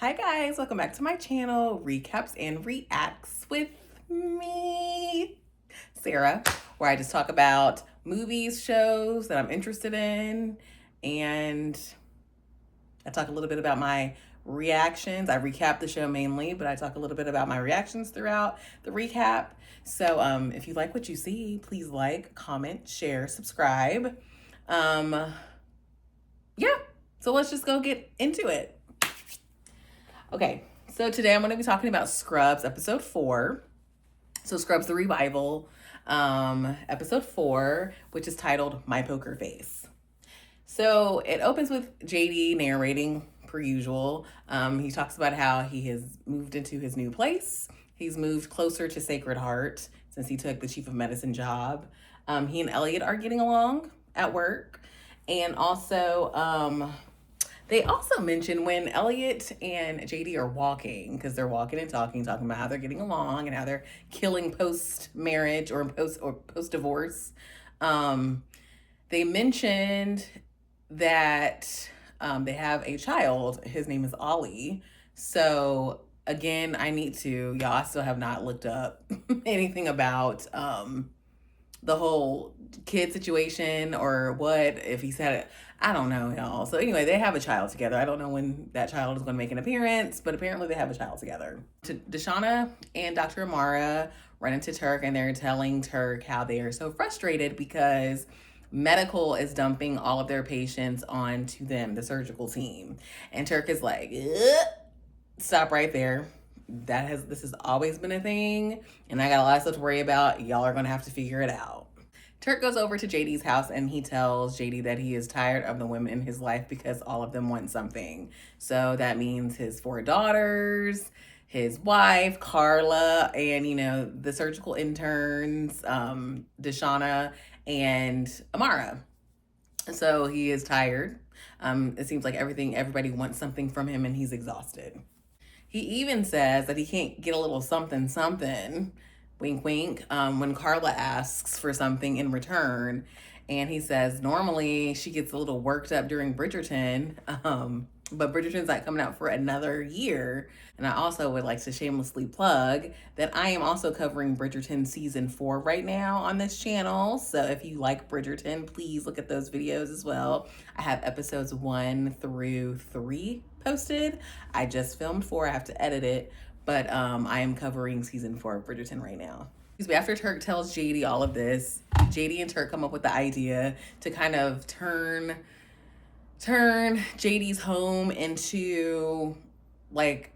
Hi guys, welcome back to my channel, Recaps and Reacts with me, Sarah, where I just talk about movies, shows that I'm interested in, and I talk a little bit about my reactions. I recap the show mainly, but I talk a little bit about my reactions throughout the recap. So if you like what you see, please like, comment, share, subscribe. Yeah, so let's just go get into it. Okay, so today I'm going to be talking about Scrubs episode 4. So Scrubs the Revival, episode 4, which is titled My Poker Face. So it opens with JD narrating per usual. He talks about how he has moved into his new place. He's moved closer to Sacred Heart since he took the chief of medicine job. He and Elliot are getting along at work. And also, they also mention when Elliot and JD are walking, because they're walking and talking about how they're getting along and how they're killing post marriage or post divorce. They mentioned that they have a child. His name is Ollie. So again, y'all, I still have not looked up anything about the whole kid situation or what, if he said it. I don't know, y'all. So anyway, they have a child together. I don't know when that child is going to make an appearance, but apparently they have a child together. Deshauna and Dr. Amara run into Turk, and they're telling Turk how they are so frustrated because medical is dumping all of their patients onto them, the surgical team. And Turk is like, ugh, stop right there. This has always been a thing, and I got a lot of stuff to worry about. Y'all are gonna have to figure it out. Turk goes over to JD's house and he tells JD that he is tired of the women in his life because all of them want something. So that means his 4 daughters, his wife, Carla, and the surgical interns, Deshauna and Amara. So he is tired. It seems like everybody wants something from him and he's exhausted. He even says that he can't get a little something, something, wink, wink, when Carla asks for something in return. And he says normally she gets a little worked up during Bridgerton, but Bridgerton's not coming out for another year. And I also would like to shamelessly plug that I am also covering Bridgerton season 4 right now on this channel. So if you like Bridgerton, please look at those videos as well. I have episodes 1 through 3 posted. I just filmed 4. I have to edit it, but I am covering season 4 of Bridgerton right now. After Turk tells JD all of this, JD and Turk come up with the idea to kind of turn JD's home into like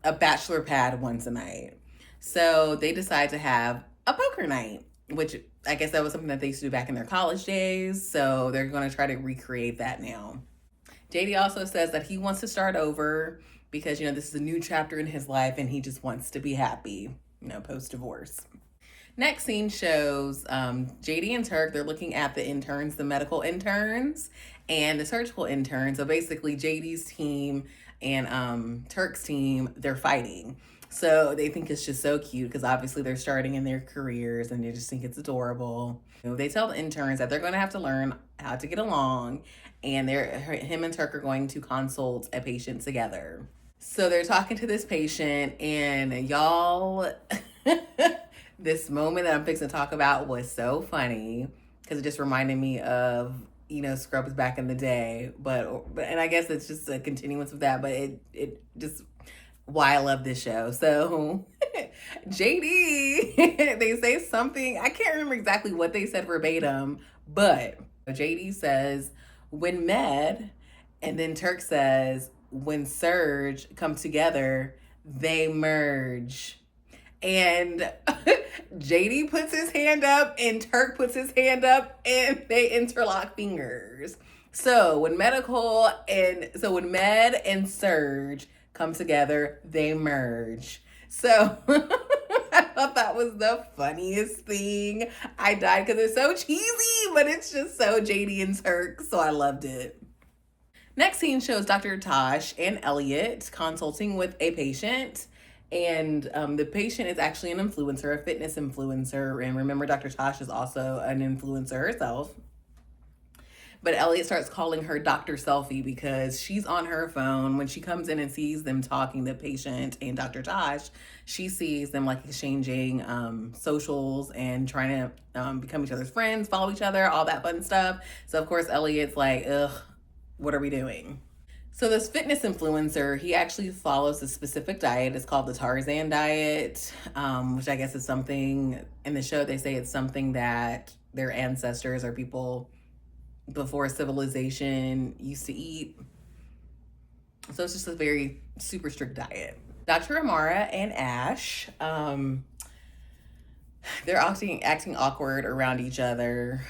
a bachelor pad once a night. So they decide to have a poker night, which I guess that was something that they used to do back in their college days. So they're going to try to recreate that now. JD also says that he wants to start over because, this is a new chapter in his life and he just wants to be happy, post divorce. Next scene shows JD and Turk. They're looking at the interns, the medical interns and the surgical interns. So basically JD's team and Turk's team, they're fighting. So they think it's just so cute because obviously they're starting in their careers and they just think it's adorable. They tell the interns that they're going to have to learn how to get along, and him and Turk are going to consult a patient together. So they're talking to this patient, and y'all, this moment that I'm fixing to talk about was so funny because it just reminded me of Scrubs back in the day, and I guess it's just a continuance of that, but it just why I love this show. So JD, they say something, I can't remember exactly what they said verbatim, but JD says when Med, and then Turk says when Surge come together, they merge. And JD puts his hand up and Turk puts his hand up and they interlock fingers. So when Med and Surge come together, they merge. So I thought that was the funniest thing. I died because it's so cheesy, but it's just so JD and Turk, so I loved it. Next scene shows Dr. Tosh and Elliot consulting with a patient. And the patient is actually an influencer, a fitness influencer. And remember, Dr. Tosh is also an influencer herself. But Elliot starts calling her Dr. Selfie because she's on her phone. When she comes in and sees them talking, the patient and Dr. Tosh, she sees them like exchanging socials and trying to become each other's friends, follow each other, all that fun stuff. So, of course, Elliot's like, ugh, what are we doing? So this fitness influencer, he actually follows a specific diet. It's called the Tarzan diet, which I guess is something in the show. They say it's something that their ancestors or people before civilization used to eat. So it's just a very super strict diet. Dr. Amara and Ash, they're acting awkward around each other.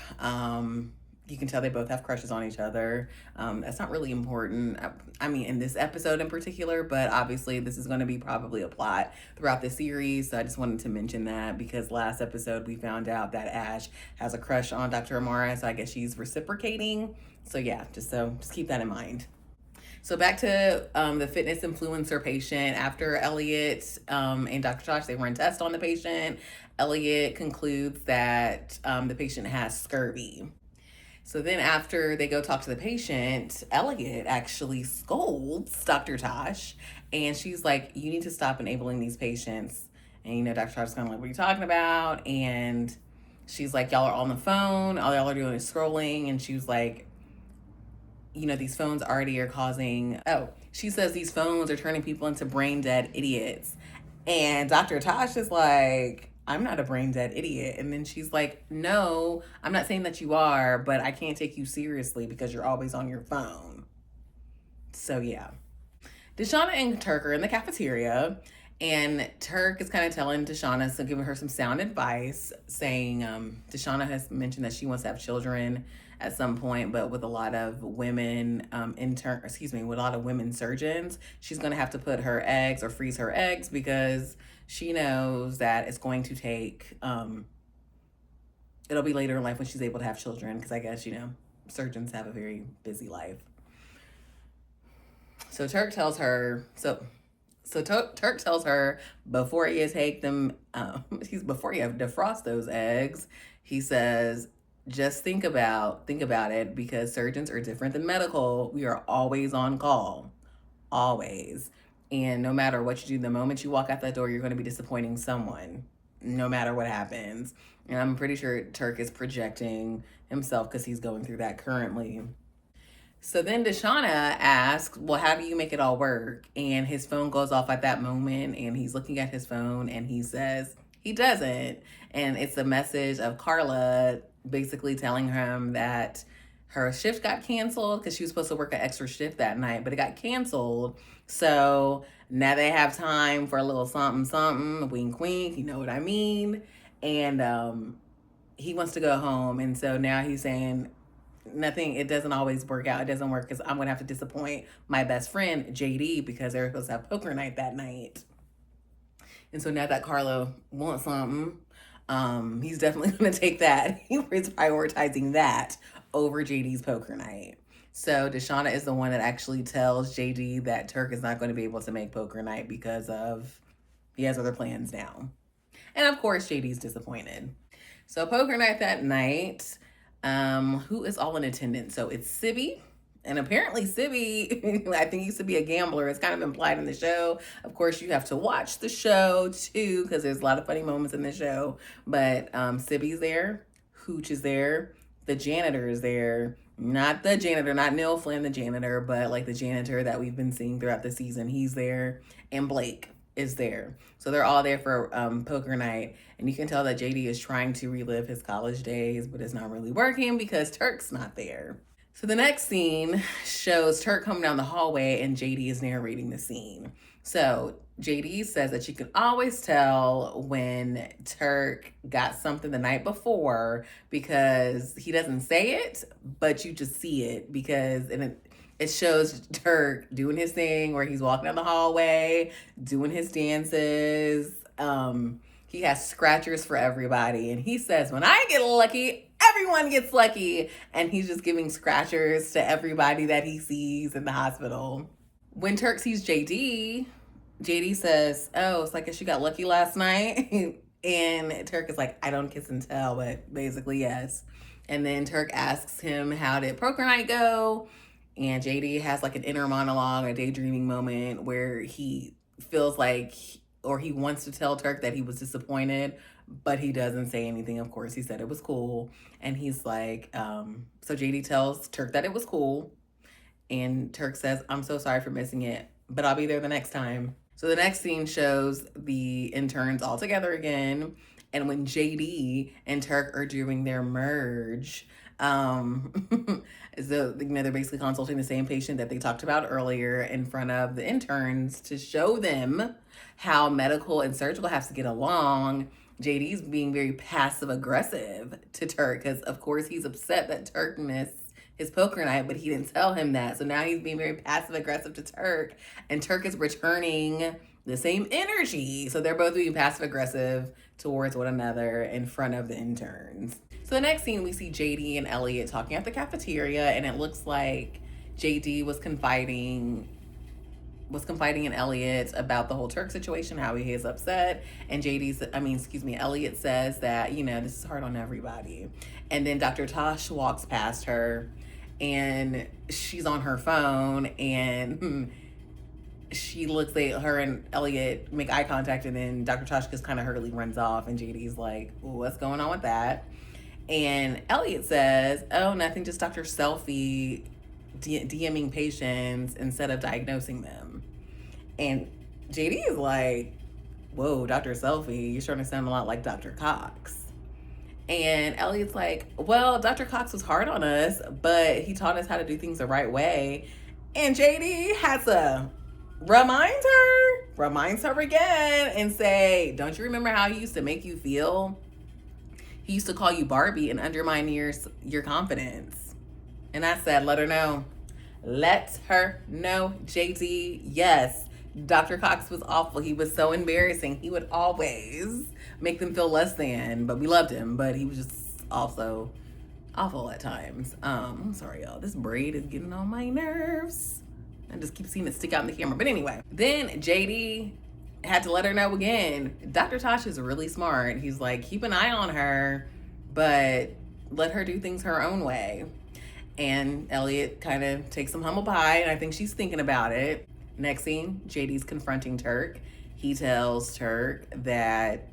You can tell they both have crushes on each other. That's not really important. I mean, in this episode in particular, but obviously this is going to be probably a plot throughout the series. So I just wanted to mention that because last episode we found out that Ash has a crush on Dr. Amara. So I guess she's reciprocating. So yeah, just keep that in mind. So back to the fitness influencer patient. After Elliot and Dr. Tosh, they run tests on the patient. Elliot concludes that the patient has scurvy. So then after they go talk to the patient, Elliot actually scolds Dr. Tosh. And she's like, you need to stop enabling these patients. And, Dr. Tosh is kind of like, what are you talking about? And she's like, y'all are on the phone. All y'all are doing is scrolling. And she was like, these phones already are causing, she says these phones are turning people into brain dead idiots. And Dr. Tosh is like, I'm not a brain dead idiot. And then she's like, no, I'm not saying that you are, but I can't take you seriously because you're always on your phone. So yeah. Deshauna and Turk are in the cafeteria, and Turk is kind of telling Deshauna, so giving her some sound advice, saying Deshauna has mentioned that she wants to have children at some point, but with a lot of women with a lot of women surgeons, she's going to have to put her eggs or freeze her eggs because she knows that it's going to take, it'll be later in life when she's able to have children because I guess, surgeons have a very busy life. So Turk tells her, Turk tells her before you take them, before you defrost those eggs, he says, just think about it because surgeons are different than medical. We are always on call, always. And no matter what you do, the moment you walk out that door, you're going to be disappointing someone, no matter what happens. And I'm pretty sure Turk is projecting himself because he's going through that currently. So then Deshauna asks, well, how do you make it all work? And his phone goes off at that moment, and he's looking at his phone, and he says he doesn't. And it's a message of Carla basically telling him that her shift got canceled because she was supposed to work an extra shift that night, but it got canceled. So now they have time for a little something, wink, wink, you know what I mean? And he wants to go home. And so now he's saying, nothing, it doesn't always work out. It doesn't work because I'm going to have to disappoint my best friend, JD, because they're supposed to have poker night that night. And so now that Carla wants something, he's definitely going to take that. He's prioritizing that over JD's poker night. So Deshauna is the one that actually tells JD that Turk is not going to be able to make poker night because he has other plans now. And of course, JD's disappointed. So poker night that night, who is all in attendance? So it's Sibby. And apparently Sibby, I think used to be a gambler. It's kind of implied in the show. Of course, you have to watch the show too, because there's a lot of funny moments in the show. But Sibby's there. Hooch is there. The janitor is there. Not the janitor, not Neil Flynn, the janitor, but like the janitor that we've been seeing throughout the season. He's there. And Blake is there. So they're all there for poker night. And you can tell that JD is trying to relive his college days, but it's not really working because Turk's not there. So the next scene shows Turk coming down the hallway and JD is narrating the scene. So JD says that you can always tell when Turk got something the night before because he doesn't say it, but you just see it because it shows Turk doing his thing where he's walking down the hallway, doing his dances. He has scratchers for everybody. And he says, when I get lucky, everyone gets lucky. And he's just giving scratchers to everybody that he sees in the hospital. When Turk sees JD says, oh, it's like she got lucky last night. And Turk is like, I don't kiss and tell, but basically, yes. And then Turk asks him, how did poker night go? And JD has like an inner monologue, a daydreaming moment where he feels like, or he wants to tell Turk that he was disappointed, but he doesn't say anything. Of course, he said it was cool. And he's like, so JD tells Turk that it was cool. And Turk says, I'm so sorry for missing it, but I'll be there the next time. So the next scene shows the interns all together again. And when JD and Turk are doing their merge, so they're basically consulting the same patient that they talked about earlier in front of the interns to show them how medical and surgical have to get along. JD's being very passive aggressive to Turk because, of course, he's upset that Turk missed his poker night, but he didn't tell him that. So now he's being very passive aggressive to Turk, and Turk is returning the same energy. So they're both being passive aggressive towards one another in front of the interns. So the next scene, we see JD and Elliot talking at the cafeteria, and it looks like JD was confiding in Elliot about the whole Turk situation, how he is upset. And Elliot says that, this is hard on everybody. And then Dr. Tosh walks past her and she's on her phone and she looks at her and Elliot make eye contact, and then Dr. Tosh just kind of hurriedly runs off, and JD's like, what's going on with that? And Elliot says, oh, nothing, just Dr. Selfie DMing patients instead of diagnosing them. And JD is like, whoa, Dr. Selfie, you're starting to sound a lot like Dr. Cox. And Elliot's like, well, Dr. Cox was hard on us, but he taught us how to do things the right way. And JD has to reminds her again and say, don't you remember how he used to make you feel? He used to call you Barbie and undermine your confidence. And I said, let her know, JD. Yes, Dr. Cox was awful. He was so embarrassing. He would always make them feel less than, but we loved him, but he was just also awful at times. I'm sorry, y'all. This braid is getting on my nerves. I just keep seeing it stick out in the camera. But anyway, then JD had to let her know again. Dr. Tosh is really smart. He's like, keep an eye on her, but let her do things her own way. And Elliot kind of takes some humble pie, and I think she's thinking about it. Next scene, JD's confronting Turk. He tells Turk that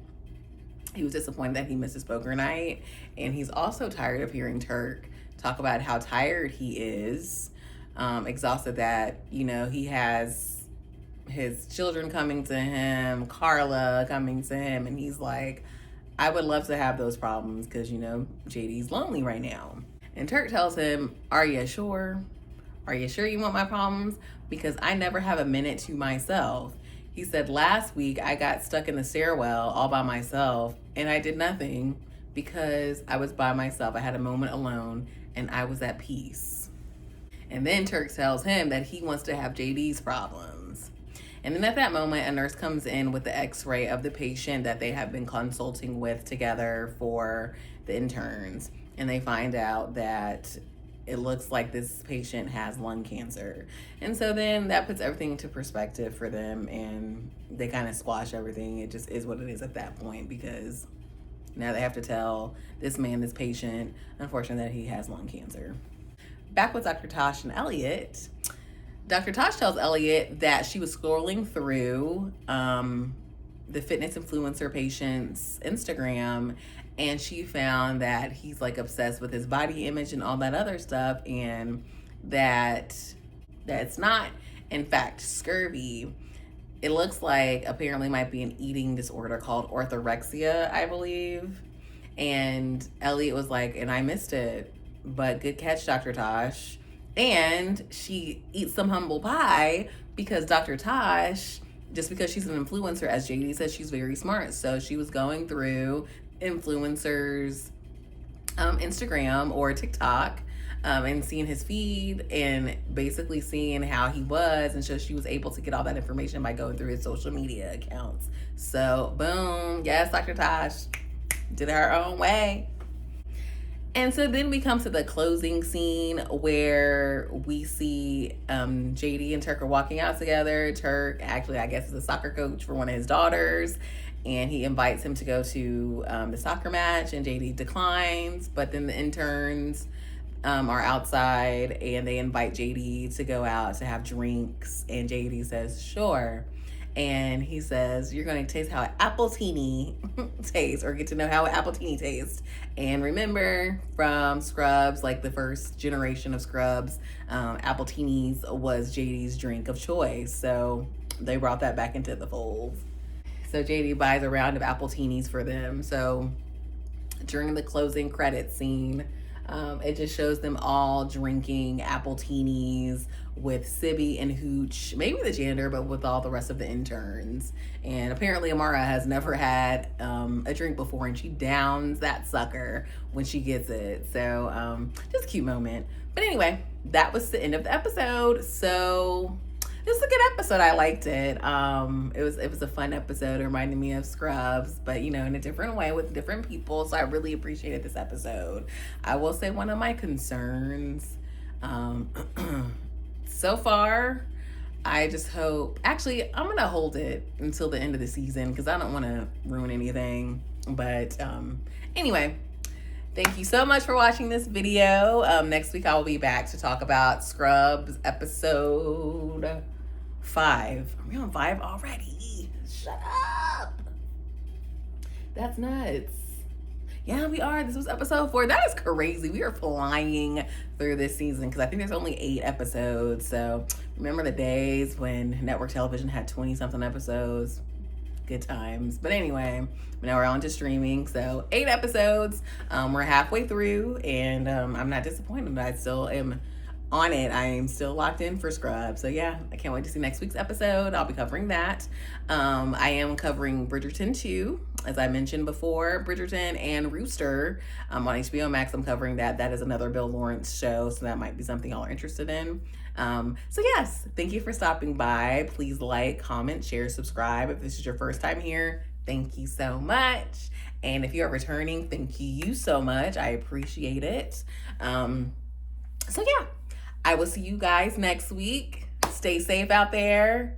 he was disappointed that he missed his poker night, and he's also tired of hearing Turk talk about how tired he is, exhausted that, he has his children coming to him, Carla coming to him, and he's like, I would love to have those problems because, JD's lonely right now. And Turk tells him, are you sure? Are you sure you want my problems? Because I never have a minute to myself. He said, last week I got stuck in the stairwell all by myself and I did nothing because I was by myself. I had a moment alone and I was at peace. And then Turk tells him that he wants to have JD's problems. And then at that moment, a nurse comes in with the x-ray of the patient that they have been consulting with together for the interns. And they find out that it looks like this patient has lung cancer. And so then that puts everything into perspective for them, and they kind of squash everything. It just is what it is at that point, because now they have to tell this patient, unfortunately, that he has lung cancer. Back with Dr. Tosh and Elliot. Dr. Tosh tells Elliot that she was scrolling through the fitness influencer patient's Instagram, and she found that he's like obsessed with his body image and all that other stuff, and that's not, in fact, scurvy. It looks like apparently might be an eating disorder called orthorexia, I believe. And Elliot was like, and I missed it, but good catch, Dr. Tosh. And she eats some humble pie because Dr. Tosh, just because she's an influencer, as JD says, she's very smart. So she was going through influencers' Instagram or TikTok and seeing his feed and basically seeing how he was. And so she was able to get all that information by going through his social media accounts. So boom, yes, Dr. Tosh did it her own way. And so then we come to the closing scene where we see JD and Turk are walking out together. Turk actually, I guess, is a soccer coach for one of his daughters. and he invites him to go to the soccer match, and JD declines. But then the interns are outside, and they invite JD to go out to have drinks, and JD says sure. And he says, you're going to taste how an Appletini tastes, or get to know how an Appletini tastes. And remember from Scrubs, like the first generation of Scrubs, Appletinis was JD's drink of choice. So they brought that back into the fold. So JD buys a round of Appletinis for them. So during the closing credit scene, it just shows them all drinking Appletinis with Sibby and Hooch, maybe the janitor, but with all the rest of the interns. And apparently Amara has never had a drink before, and she downs that sucker when she gets it. So just a cute moment. But anyway, that was the end of the episode. So it was a good episode. I liked it. It was a fun episode. It reminded me of Scrubs, but in a different way with different people. So I really appreciated this episode. I will say one of my concerns so far, I just hope, actually, I'm gonna hold it until the end of the season because I don't want to ruin anything. But anyway, thank you so much for watching this video. Next week I will be back to talk about Scrubs episode 5. Are we on 5 already? Shut up. That's nuts. Yeah, we are. This was episode 4. That is crazy. We are flying through this season because I think there's only 8 episodes. So remember the days when network television had 20-something episodes? Good times. But anyway, now we're on to streaming. So 8 episodes. We're halfway through, and I'm not disappointed. I still am on it. I am still locked in for Scrubs. So yeah, I can't wait to see next week's episode. I'll be covering that. I am covering Bridgerton 2, as I mentioned before. Bridgerton and Rooster on HBO Max. I'm covering that. That is another Bill Lawrence show, so that might be something y'all are interested in. So yes, thank you for stopping by. Please like, comment, share, subscribe. If this is your first time here, thank you so much. And if you're returning, thank you so much. I appreciate it. So yeah, I will see you guys next week. Stay safe out there.